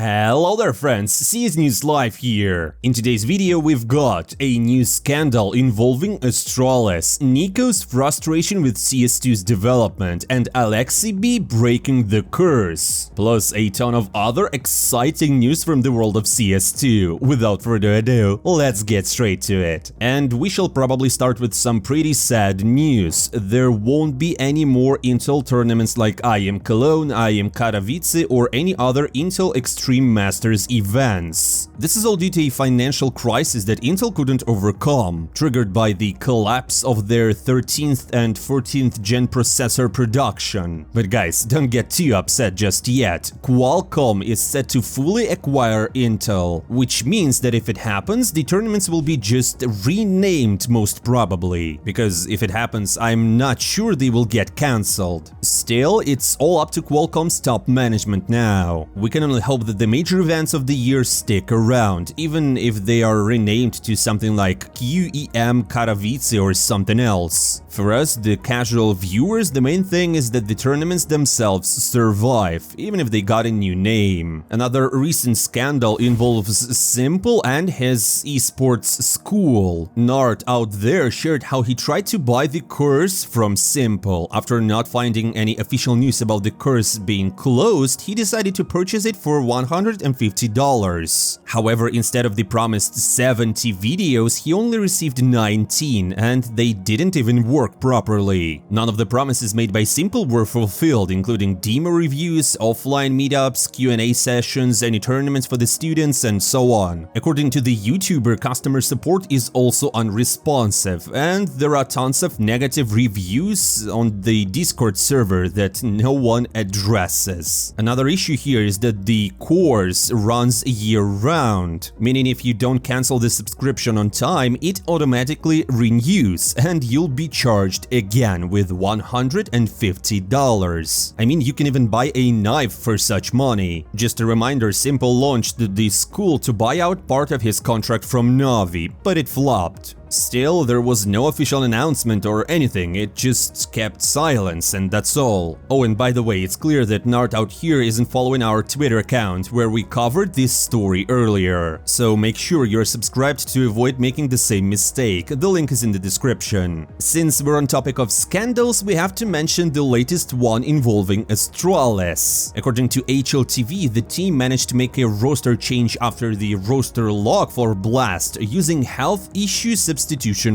Hello there friends, CS News Live here. In today's video we've got a new scandal involving Astralis, Niko's frustration with CS2's development, and Alexi B breaking the curse, plus a ton of other exciting news from the world of CS2. Without further ado, let's get straight to it. And we shall probably start with some pretty sad news. There won't be any more Intel tournaments like I Am Cologne, I Am Katowice, or any other Intel Extreme Masters events. This is all due to a financial crisis that Intel couldn't overcome, triggered by the collapse of their 13th and 14th gen processor production. But guys, don't get too upset just yet. Qualcomm is set to fully acquire Intel, which means that if it happens, the tournaments will be just renamed most probably, because if it happens, I'm not sure they will get cancelled. Still, it's all up to Qualcomm's top management now. We can only hope that the major events of the year stick around, even if they are renamed to something like QEM Katowice or something else. For us, the casual viewers, the main thing is that the tournaments themselves survive, even if they got a new name. Another recent scandal involves Simple and his esports school. Nart out there shared how he tried to buy the course from Simple. After not finding any official news about the course being closed, he decided to purchase it for $150. However, instead of the promised 70 videos, he only received 19, and they didn't even work properly. None of the promises made by Simple were fulfilled, including demo reviews, offline meetups, Q&A sessions, any tournaments for the students, and so on. According to the YouTuber, customer support is also unresponsive, and there are tons of negative reviews on the Discord server that no one addresses. Another issue here is that the course runs year-round, meaning if you don't cancel the subscription on time, it automatically renews and you'll be charged again with $150. I mean, you can even buy a knife for such money. Just a reminder, Simple launched the school to buy out part of his contract from NaVi, but it flopped. Still, there was no official announcement or anything, it just kept silence and that's all. Oh, and by the way, it's clear that Nart out here isn't following our Twitter account, where we covered this story earlier. So make sure you're subscribed to avoid making the same mistake, the link is in the description. Since we're on topic of scandals, we have to mention the latest one involving Astralis. According to Atul TV, the team managed to make a roster change after the roster lock for Blast, using health issue substitution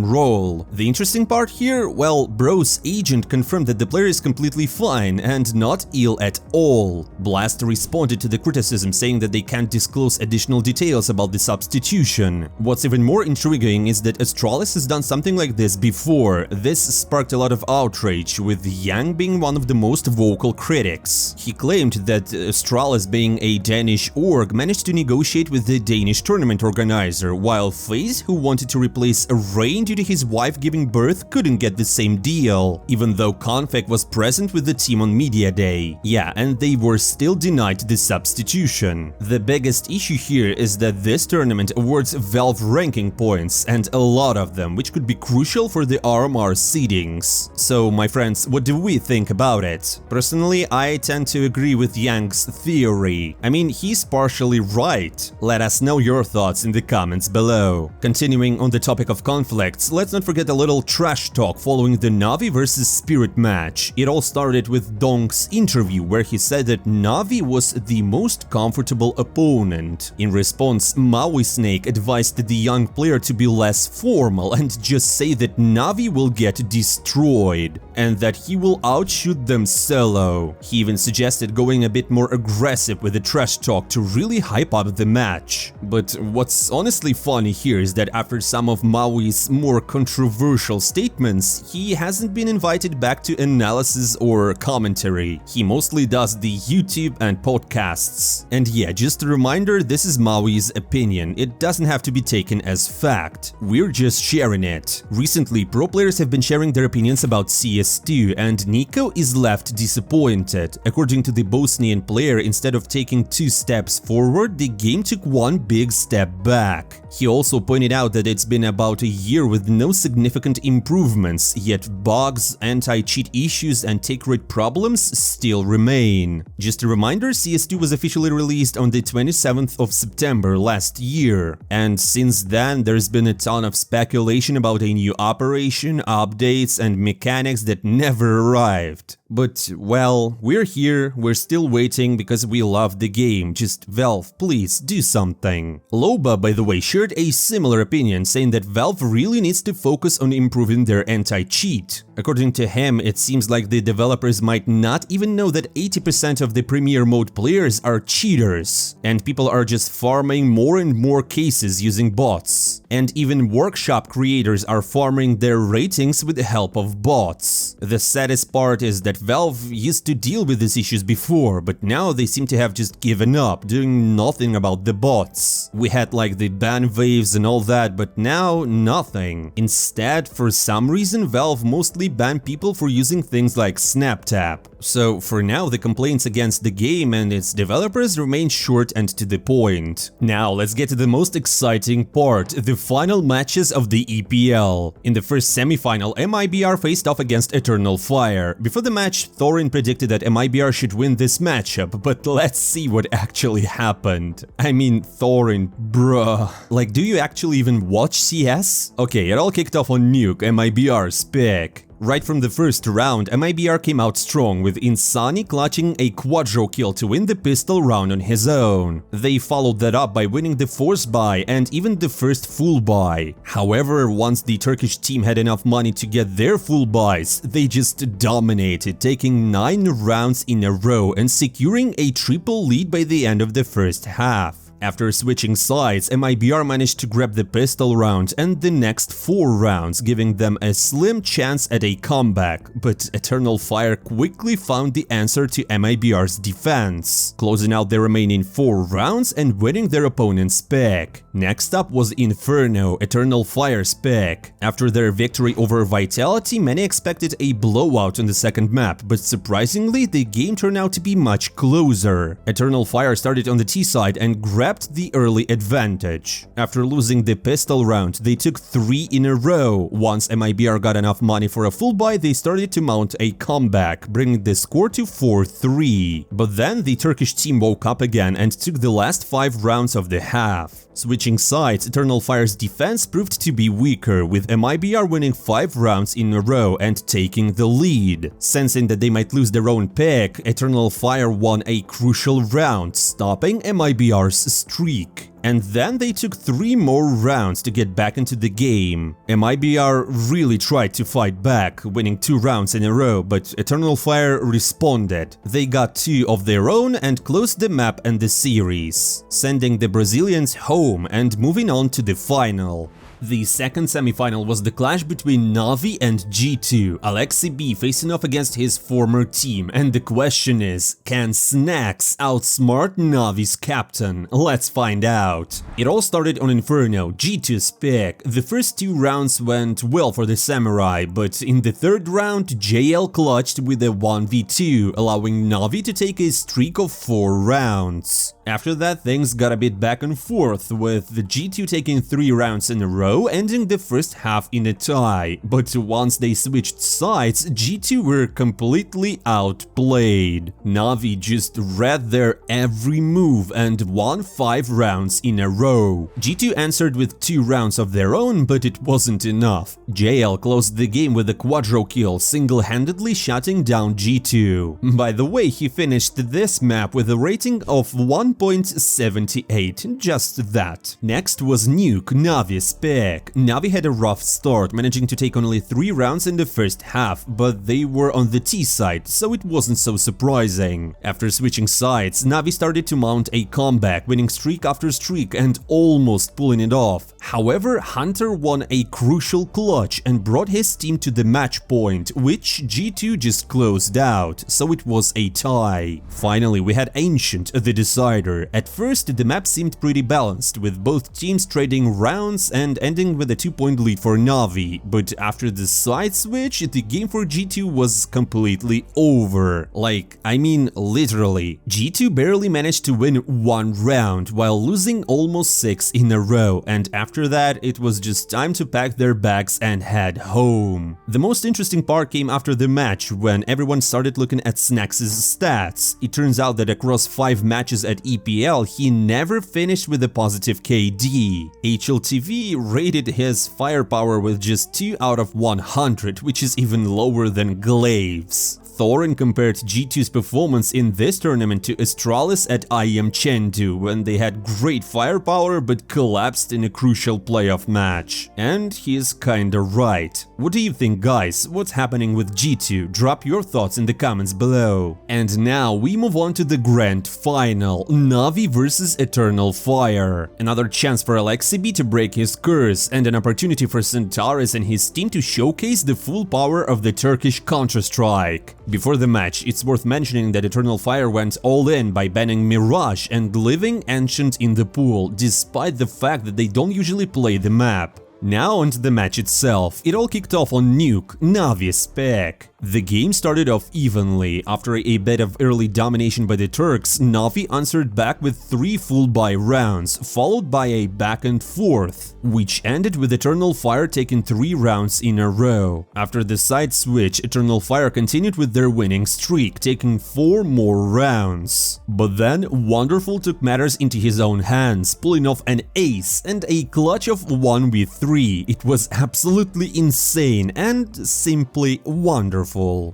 role. The interesting part here, well, Bro's agent confirmed that the player is completely fine and not ill at all. Blast responded to the criticism, saying that they can't disclose additional details about the substitution. What's even more intriguing is that Astralis has done something like this before. This sparked a lot of outrage, with Yang being one of the most vocal critics. He claimed that Astralis, being a Danish org, managed to negotiate with the Danish tournament organizer, while FaZe, who wanted to replace Rain due to his wife giving birth, couldn't get the same deal, even though Config was present with the team on Media Day. Yeah, and they were still denied the substitution. The biggest issue here is that this tournament awards Valve ranking points, and a lot of them, which could be crucial for the RMR seedings. So, my friends, what do we think about it? Personally, I tend to agree with Yang's theory. I mean, he's partially right. Let us know your thoughts in the comments below. Continuing on the topic of conflicts, let's not forget a little trash talk following the NaVi vs Spirit match. It all started with Dong's interview, where he said that NaVi was the most comfortable opponent. In response, Mauisnake advised the young player to be less formal and just say that NaVi will get destroyed, and that he will outshoot them solo. He even suggested going a bit more aggressive with the trash talk to really hype up the match. But what's honestly funny here is that after some of Maui's more controversial statements, he hasn't been invited back to analysis or commentary. He mostly does the YouTube and podcasts. And yeah, just a reminder, this is Maui's opinion, it doesn't have to be taken as fact. We're just sharing it. Recently, pro players have been sharing their opinions about CS2, and Niko is left disappointed. According to the Bosnian player, instead of taking 2 steps forward, the game took 1 big step back. He also pointed out that it's been about about a year with no significant improvements, yet bugs, anti-cheat issues and take rate problems still remain. Just a reminder, CS2 was officially released on the 27th of September last year, and since then there's been a ton of speculation about a new operation, updates and mechanics that never arrived. But, well, we're here, we're still waiting because we love the game, just Valve, please do something. Loba, by the way, shared a similar opinion, saying that Valve really needs to focus on improving their anti-cheat. According to him, it seems like the developers might not even know that 80% of the Premier Mode players are cheaters, and people are just farming more and more cases using bots. And even workshop creators are farming their ratings with the help of bots. The saddest part is that Valve used to deal with these issues before, but now they seem to have just given up, doing nothing about the bots. We had like the ban waves and all that, but now nothing. Instead, for some reason, Valve mostly banned people for using things like SnapTap. So for now, the complaints against the game and its developers remain short and to the point. Now let's get to the most exciting part, the final matches of the EPL. In the first semi-final, MIBR faced off against Eternal Fire. Before the match, Thorin predicted that MIBR should win this matchup, but let's see what actually happened. I mean, Thorin, bruh. Like, do you actually even watch CS? Okay, it all kicked off on Nuke, MIBR's pick. Right from the first round, MIBR came out strong, with Insani clutching a quadro kill to win the pistol round on his own. They followed that up by winning the force buy and even the first full buy. However, once the Turkish team had enough money to get their full buys, they just dominated, taking 9 rounds in a row and securing a triple lead by the end of the first half. After switching sides, MIBR managed to grab the pistol round and the next 4 rounds, giving them a slim chance at a comeback, but Eternal Fire quickly found the answer to MIBR's defense, closing out the remaining 4 rounds and winning their opponent's pick. Next up was Inferno, Eternal Fire's pick. After their victory over Vitality, many expected a blowout on the second map, but surprisingly, the game turned out to be much closer. Eternal Fire started on the T side and grabbed the early advantage. After losing the pistol round, they took 3 in a row. Once MIBR got enough money for a full buy, they started to mount a comeback, bringing the score to 4-3. But then the Turkish team woke up again and took the last 5 rounds of the half. Switching sides, Eternal Fire's defense proved to be weaker, with MIBR winning 5 rounds in a row and taking the lead. Sensing that they might lose their own pick, Eternal Fire won a crucial round, stopping MIBR's streak. And then they took 3 more rounds to get back into the game. MIBR really tried to fight back, winning 2 rounds in a row, but Eternal Fire responded. They got 2 of their own and closed the map and the series, sending the Brazilians home and moving on to the final. The second semi-final was the clash between NaVi and G2, Alexi B facing off against his former team, and the question is, can Snacks outsmart NaVi's captain? Let's find out. It all started on Inferno, G2's pick. The first 2 rounds went well for the Samurai, but in the third round, JL clutched with a 1v2, allowing NaVi to take a streak of 4 rounds. After that, things got a bit back and forth, with the G2 taking 3 rounds in a row, ending the first half in a tie. But once they switched sides, G2 were completely outplayed. NaVi just read their every move and won 5 rounds in a row. G2 answered with 2 rounds of their own, but it wasn't enough. JL closed the game with a quadro kill, single-handedly shutting down G2. By the way, he finished this map with a rating of 1.78, just that. Next was Nuke, NaVi's pick. NaVi had a rough start, managing to take only 3 rounds in the first half, but they were on the T side, so it wasn't so surprising. After switching sides, NaVi started to mount a comeback, winning streak after streak and almost pulling it off. However, Hunter won a crucial clutch and brought his team to the match point, which G2 just closed out, so it was a tie. Finally, we had Ancient, the decider. At first, the map seemed pretty balanced, with both teams trading rounds and ending with a 2-point lead for NaVi, but after the side switch, the game for G2 was completely over. Like, I mean literally. G2 barely managed to win 1 round while losing almost 6 in a row, and after after that, it was just time to pack their bags and head home. The most interesting part came after the match, when everyone started looking at Snax's stats. It turns out that across 5 matches at EPL, he never finished with a positive KD. Atul TV rated his firepower with just 2 out of 100, which is even lower than Glave's. Thorin compared G2's performance in this tournament to Astralis at IEM Chengdu, when they had great firepower but collapsed in a crucial playoff match. And he's kinda right. What do you think, guys? What's happening with G2? Drop your thoughts in the comments below. And now we move on to the grand final, NaVi vs Eternal Fire. Another chance for Alexibi to break his curse, and an opportunity for Centaurus and his team to showcase the full power of the Turkish Counter-Strike. Before the match, it's worth mentioning that Eternal Fire went all in by banning Mirage and leaving Ancient in the pool, despite the fact that they don't usually play the map. Now onto the match itself. It all kicked off on Nuke, NaVi spec. The game started off evenly. After a bit of early domination by the Turks, NaVi answered back with 3 full buy rounds, followed by a back and forth, which ended with Eternal Fire taking 3 rounds in a row. After the side switch, Eternal Fire continued with their winning streak, taking 4 more rounds. But then, Wonderful took matters into his own hands, pulling off an ace and a clutch of 1v3. It was absolutely insane and simply wonderful.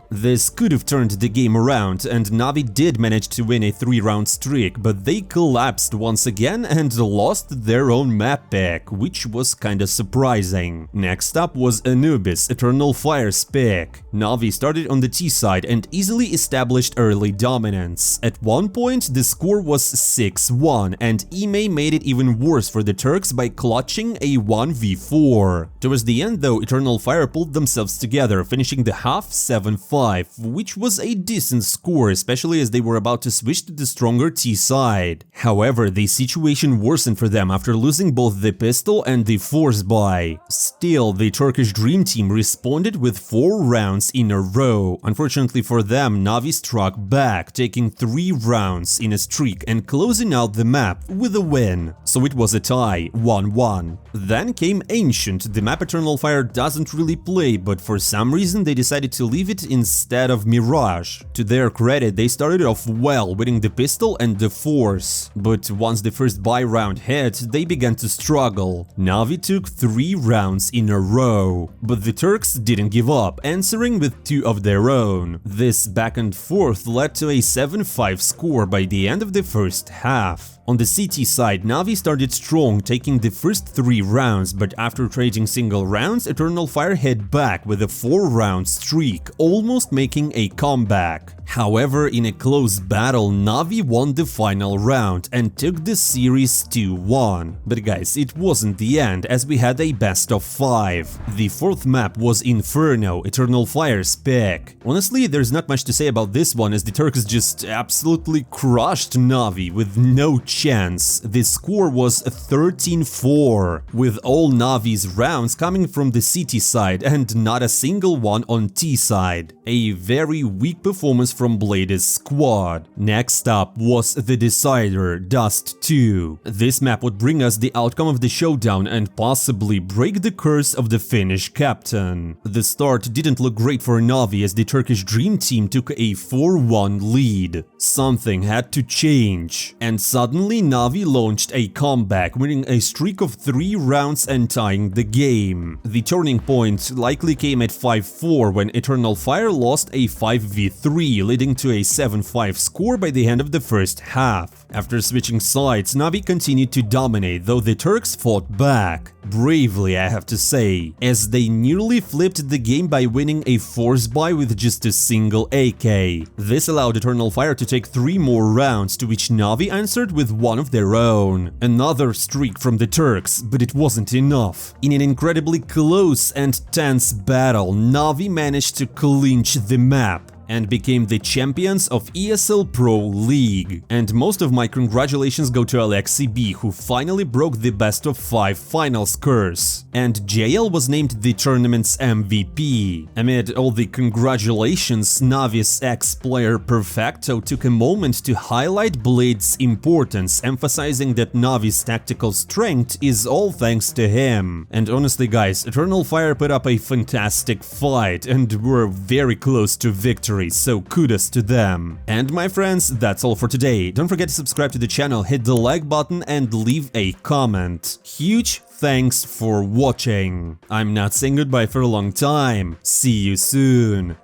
This could have turned the game around, and NaVi did manage to win a 3-round streak, but they collapsed once again and lost their own map pick, which was kinda surprising. Next up was Anubis, Eternal Fire's pick. NaVi started on the T side and easily established early dominance. At one point, the score was 6-1, and Ime made it even worse for the Turks by clutching a 1v4. Towards the end though, Eternal Fire pulled themselves together, finishing the half 7-5, which was a decent score, especially as they were about to switch to the stronger T side. However, the situation worsened for them after losing both the pistol and the force buy. Still, the Turkish Dream Team responded with 4 rounds in a row. Unfortunately for them, NaVi struck back, taking 3 rounds in a streak and closing out the map with a win. So it was a tie, 1-1. Then came Ancient. The map Eternal Fire doesn't really play, but for some reason they decided to leave it instead of Mirage. To their credit, they started off well, winning the pistol and the force. But once the first buy round hit, they began to struggle. NaVi took 3 rounds in a row. But the Turks didn't give up, answering with 2 of their own. This back and forth led to a 7-5 score by the end of the first half. On the CT side, NaVi started strong, taking the first 3 rounds, but after trading single rounds, Eternal Fire hit back with a 4-round streak, almost making a comeback. However, in a close battle, NaVi won the final round and took the series 2-1. But guys, it wasn't the end, as we had a best of 5. The 4th map was Inferno, Eternal Fire's pick. Honestly, there's not much to say about this one, as the Turks just absolutely crushed NaVi with no chance. The score was 13-4, with all NaVi's rounds coming from the CT side and not a single one on T side. A very weak performance from Blade's squad. Next up was the decider, Dust 2. This map would bring us the outcome of the showdown and possibly break the curse of the Finnish captain. The start didn't look great for NaVi, as the Turkish Dream Team took a 4-1 lead. Something had to change, and suddenly NaVi launched a comeback, winning a streak of 3 rounds and tying the game. The turning point likely came at 5-4 when Eternal Fire lost a 5v3, leading to a 7-5 score by the end of the first half. After switching sides, NaVi continued to dominate, though the Turks fought back. Bravely, I have to say, as they nearly flipped the game by winning a force buy with just a single AK. This allowed Eternal Fire to take 3 more rounds, to which NaVi answered with one of their own. Another streak from the Turks, but it wasn't enough. In an incredibly close and tense battle, NaVi managed to clinch the map. and became the champions of ESL Pro League. And most of my congratulations go to Alexi B, who finally broke the best of 5 finals curse. And JL was named the tournament's MVP. Amid all the congratulations, NaVi's ex-player Perfecto took a moment to highlight Blade's importance, emphasizing that NaVi's tactical strength is all thanks to him. And honestly guys, Eternal Fire put up a fantastic fight and were very close to victory, so kudos to them. And my friends, that's all for today. Don't forget to subscribe to the channel, hit the like button and leave a comment. Huge thanks for watching. I'm not saying goodbye for a long time. See you soon.